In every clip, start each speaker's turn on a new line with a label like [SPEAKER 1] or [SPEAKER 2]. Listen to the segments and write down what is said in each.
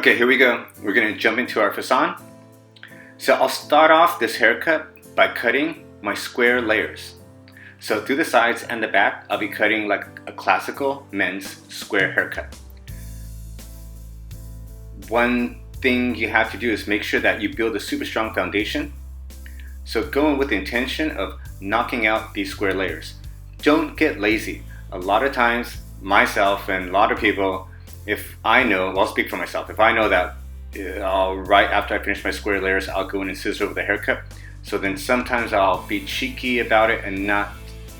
[SPEAKER 1] Okay, here we go. We're going to jump into our Facon. So I'll start off this haircut by cutting my square layers. So through the sides and the back, I'll be cutting like a classical men's square haircut. One thing you have to do is make sure that you build a super strong foundation. So go in with the intention of knocking out these square layers. Don't get lazy. A lot of times, myself and a lot of people, if I know, well, I'll speak for myself, if I know that right after I finish my square layers, I'll go in and scissor over the haircut. So then sometimes I'll be cheeky about it and not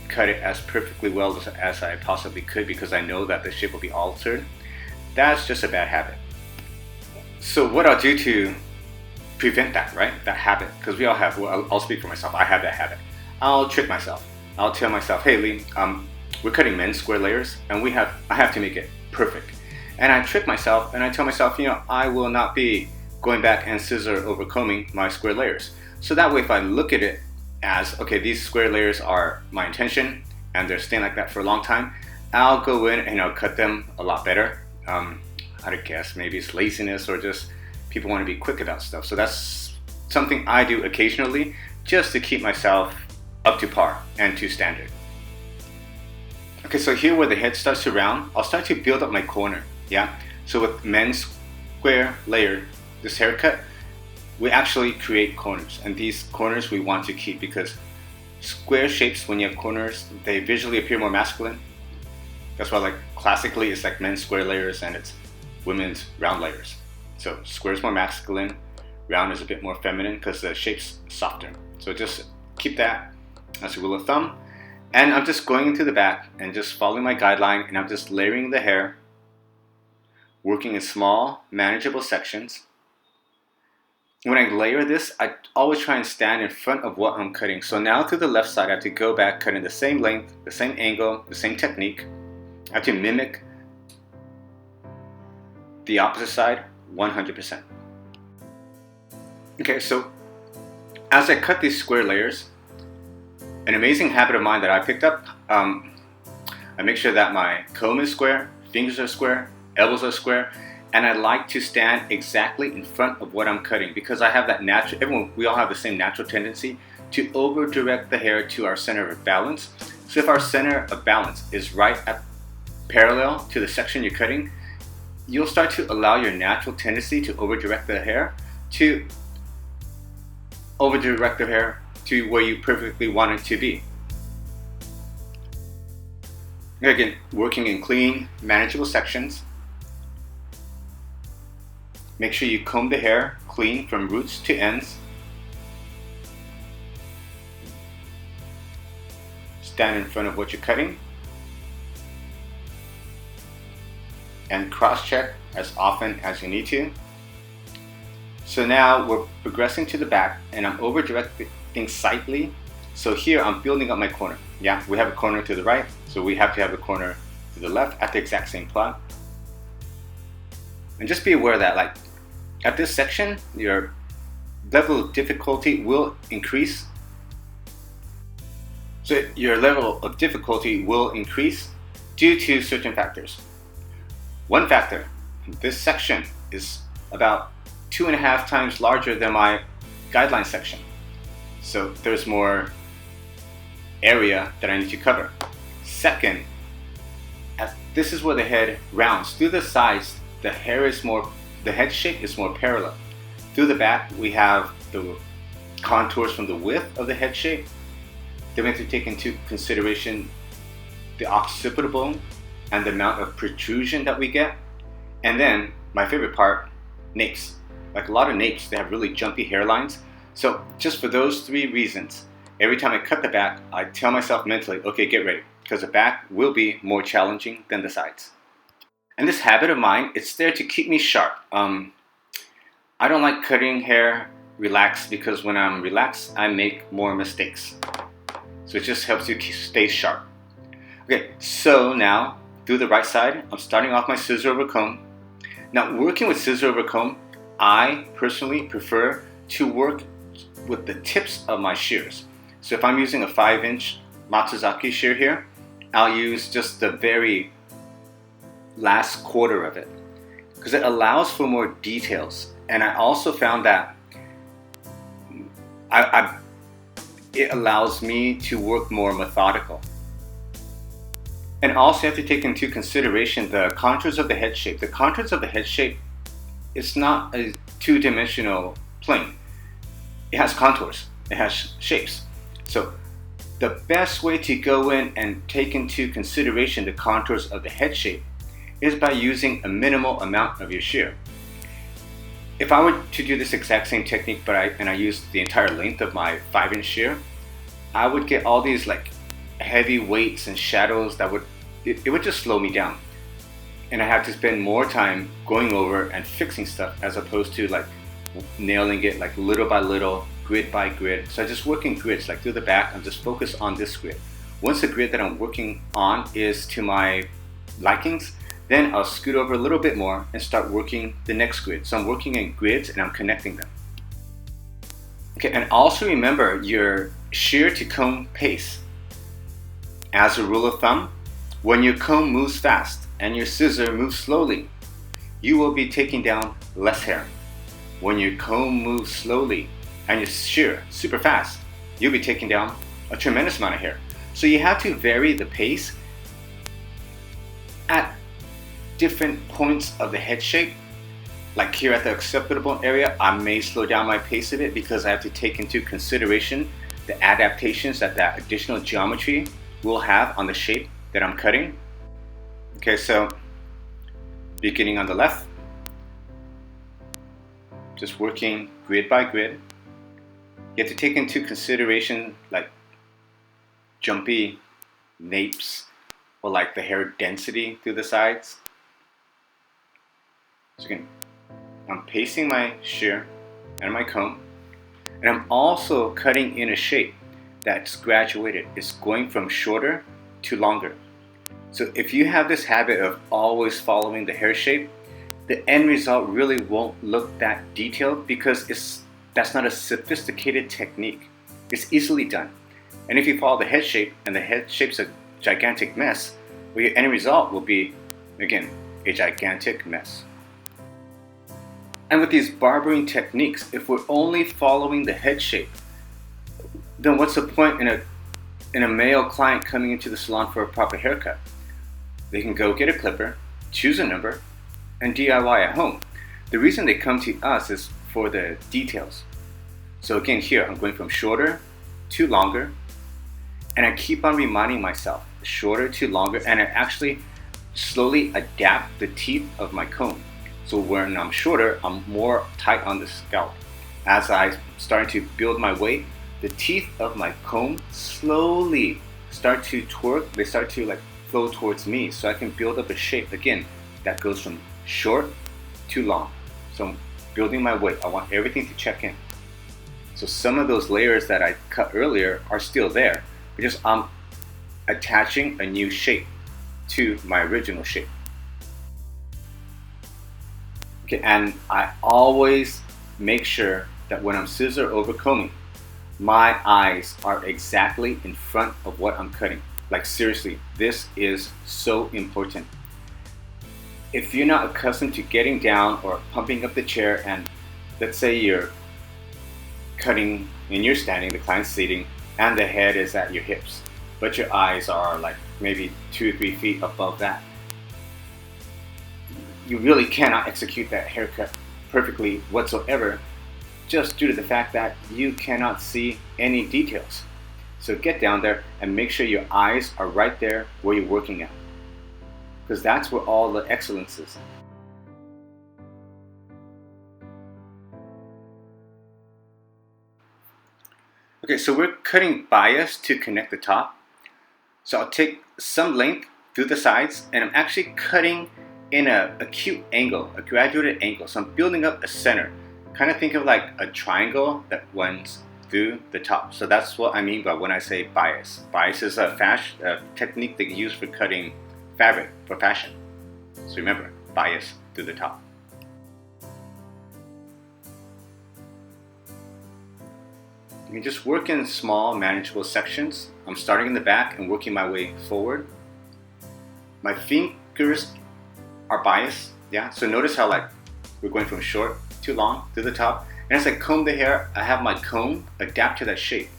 [SPEAKER 1] cut it as perfectly well as I possibly could because I know that the shape will be altered. That's just a bad habit. So what I'll do to prevent that, right? That habit, because we all have, well, I'll speak for myself, I have that habit. I'll trick myself. I'll tell myself, hey Lee, we're cutting men's square layers and I have to make it perfect. And I trick myself and I tell myself, I will not be going back and scissor over combing my square layers. So that way if I look at it as, okay, these square layers are my intention and they're staying like that for a long time, I'll go in and I'll cut them a lot better. I'd guess maybe it's laziness or just people want to be quick about stuff. So that's something I do occasionally just to keep myself up to par and to standard. Okay, so here where the head starts to round, I'll start to build up my corner. Yeah, so with men's square layer, this haircut, we actually create corners, and these corners we want to keep because square shapes, when you have corners, they visually appear more masculine. That's why, like, classically it's like men's square layers and it's women's round layers. So square is more masculine, round is a bit more feminine because the shape's softer. So just keep that as a rule of thumb. And I'm just going into the back and just following my guideline, and I'm just layering the hair, working in small, manageable sections. When I layer this, I always try and stand in front of what I'm cutting. So now to the left side, I have to go back, cutting the same length, the same angle, the same technique. I have to mimic the opposite side 100%. Okay, so as I cut these square layers, an amazing habit of mine that I picked up, I make sure that my comb is square, fingers are square, elbows are square, and I like to stand exactly in front of what I'm cutting because I have that we all have the same natural tendency to over direct the hair to our center of balance. So if our center of balance is right at parallel to the section you're cutting, you'll start to allow your natural tendency to over direct the hair to where you perfectly want it to be. Again, working in clean, manageable sections. Make sure you comb the hair clean from roots to ends. Stand in front of what you're cutting. And cross-check as often as you need to. So now we're progressing to the back and I'm over-directing slightly. So here I'm building up my corner. Yeah, we have a corner to the right, so we have to have a corner to the left at the exact same plot. And just be aware that, like, at this section, your level of difficulty will increase. So your level of difficulty will increase due to certain factors. One factor, this section is about 2.5 times larger than my guideline section. So there's more area that I need to cover. Second, this is where the head rounds. Through the sides, the head shape is more parallel. Through the back, we have the contours from the width of the head shape. Then we have to take into consideration the occipital bone and the amount of protrusion that we get. And then, my favorite part, napes. Like a lot of napes, they have really jumpy hairlines. So just for those 3 reasons, every time I cut the back, I tell myself mentally, okay, get ready, because the back will be more challenging than the sides. And this habit of mine, it's there to keep me sharp. I don't like cutting hair relaxed because when I'm relaxed, I make more mistakes. So it just helps you stay sharp. Okay, so now through the right side, I'm starting off my scissor over comb. Now working with scissor over comb, I personally prefer to work with the tips of my shears. So if I'm using a 5-inch Matsuzaki shear here, I'll use just the very last quarter of it. because it allows for more details. And I also found that it allows me to work more methodical. And also you have to take into consideration the contours of the head shape. The contours of the head shape is not a two-dimensional plane. It has contours, it has shapes. So the best way to go in and take into consideration the contours of the head shape is by using a minimal amount of your shear. If I were to do this exact same technique, but I used the entire length of my 5-inch shear, I would get all these like heavy weights and shadows that would just slow me down. And I have to spend more time going over and fixing stuff as opposed to like nailing it like little by little, grid by grid. So I just work in grids, like through the back. I'm just focused on this grid. Once the grid that I'm working on is to my likings, then I'll scoot over a little bit more and start working the next grid. So I'm working in grids and I'm connecting them. Okay, and also remember your shear to comb pace. As a rule of thumb, when your comb moves fast and your scissor moves slowly, you will be taking down less hair. When your comb moves slowly and your shear super fast, you'll be taking down a tremendous amount of hair. So you have to vary the pace at different points of the head shape. Like here at the acceptable area, I may slow down my pace a bit because I have to take into consideration the adaptations that additional geometry will have on the shape that I'm cutting. Okay, so beginning on the left, just working grid by grid. You have to take into consideration like jumpy napes or like the hair density through the sides. So again, I'm pacing my shear and my comb, and I'm also cutting in a shape that's graduated. It's going from shorter to longer. So if you have this habit of always following the hair shape, the end result really won't look that detailed because that's not a sophisticated technique. It's easily done. And if you follow the head shape and the head shape's a gigantic mess, well, your end result will be, again, a gigantic mess. And with these barbering techniques, if we're only following the head shape, then what's the point in a male client coming into the salon for a proper haircut? They can go get a clipper, choose a number, and DIY at home. The reason they come to us is for the details. So again, here I'm going from shorter to longer, and I keep on reminding myself, shorter to longer, and I actually slowly adapt the teeth of my comb. So when I'm shorter, I'm more tight on the scalp. As I start to build my weight, the teeth of my comb slowly start to twerk. They start to like flow towards me, so I can build up a shape again that goes from short to long. So I'm building my weight. I want everything to check in. So some of those layers that I cut earlier are still there, because I'm attaching a new shape to my original shape. Okay, and I always make sure that when I'm scissor over combing, my eyes are exactly in front of what I'm cutting. Like seriously, this is so important. If you're not accustomed to getting down or pumping up the chair, and let's say you're cutting and you're standing, the client's seating, and the head is at your hips, but your eyes are like maybe 2 or 3 feet above that, you really cannot execute that haircut perfectly whatsoever, just due to the fact that you cannot see any details. So get down there and make sure your eyes are right there where you're working at, because that's where all the excellence is. Okay, so we're cutting bias to connect the top. So I'll take some length through the sides, and I'm actually cutting in a acute angle, a graduated angle. So I'm building up a center. Kind of think of like a triangle that runs through the top. So that's what I mean by when I say bias. Bias is a technique that you use for cutting fabric for fashion. So remember, bias through the top. You can just work in small, manageable sections. I'm starting in the back and working my way forward. My fingers are biased Yeah, so notice how like we're going from short to long to the top. And as I comb the hair, I have my comb adapt to that shape.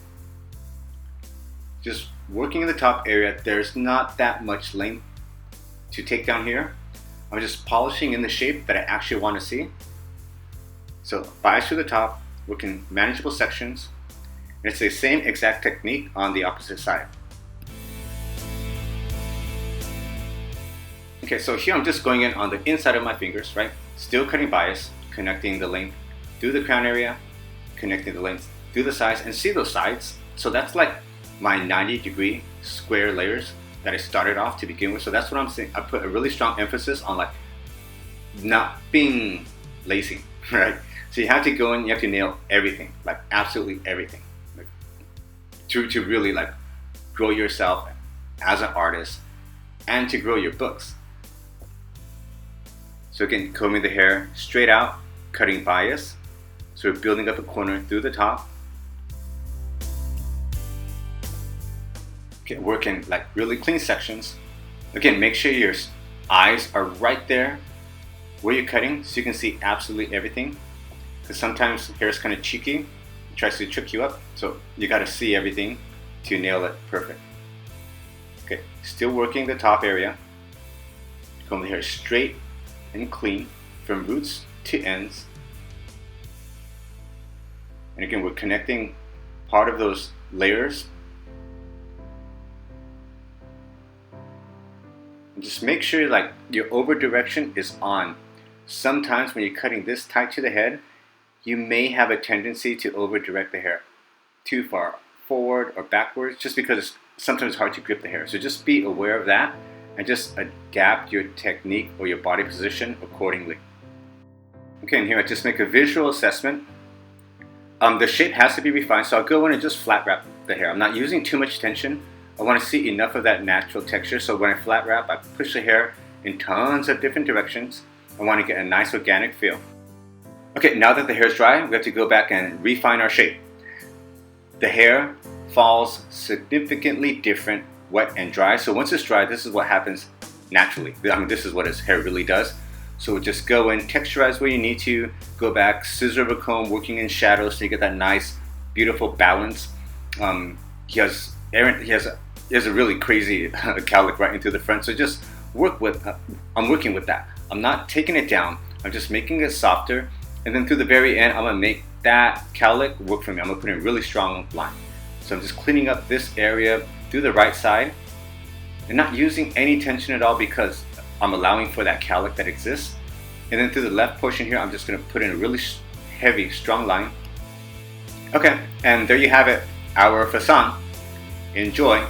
[SPEAKER 1] Just working in the top area, there's not that much length to take down here. I'm just polishing in the shape that I actually want to see. So bias to the top, working manageable sections. And it's the same exact technique on the opposite side. Okay, so here I'm just going in on the inside of my fingers, right? Still cutting bias, connecting the length through the crown area, connecting the length through the sides, and see those sides? So that's like my 90-degree square layers that I started off to begin with. So that's what I'm saying. I put a really strong emphasis on like not being lazy, right? So you have to go in, you have to nail everything, like absolutely everything, like, to really like grow yourself as an artist and to grow your books. So again, combing the hair straight out, cutting bias. So we're building up a corner through the top. Okay, working like really clean sections. Again, make sure your eyes are right there where you're cutting so you can see absolutely everything. Because sometimes hair is kind of cheeky, it tries to trick you up. So you got to see everything to nail it perfect. Okay, still working the top area. Comb the hair straight and clean from roots to ends. And again, we're connecting part of those layers. And just make sure like your over direction is on. Sometimes when you're cutting this tight to the head, you may have a tendency to over direct the hair too far forward or backwards, just because it's sometimes hard to grip the hair. So just be aware of that and just adapt your technique or your body position accordingly. Okay, and here I just make a visual assessment. The shape has to be refined, so I'll go in and just flat wrap the hair. I'm not using too much tension. I want to see enough of that natural texture, so when I flat wrap, I push the hair in tons of different directions. I want to get a nice organic feel. Okay, now that the hair is dry, we have to go back and refine our shape. The hair falls significantly different wet and dry. So once it's dry, this is what happens naturally. I mean, this is what his hair really does. So just go in, texturize where you need to, go back, scissor over comb, working in shadows so you get that nice, beautiful balance. He has a really crazy cowlick right into the front. So just work with, I'm working with that. I'm not taking it down. I'm just making it softer. And then through the very end, I'm gonna make that cowlick work for me. I'm gonna put in a really strong line. So I'm just cleaning up this area through the right side and not using any tension at all because I'm allowing for that cowlick that exists. And then through the left portion here, I'm just gonna put in a really heavy, strong line. Okay, and there you have it, our facon. Enjoy.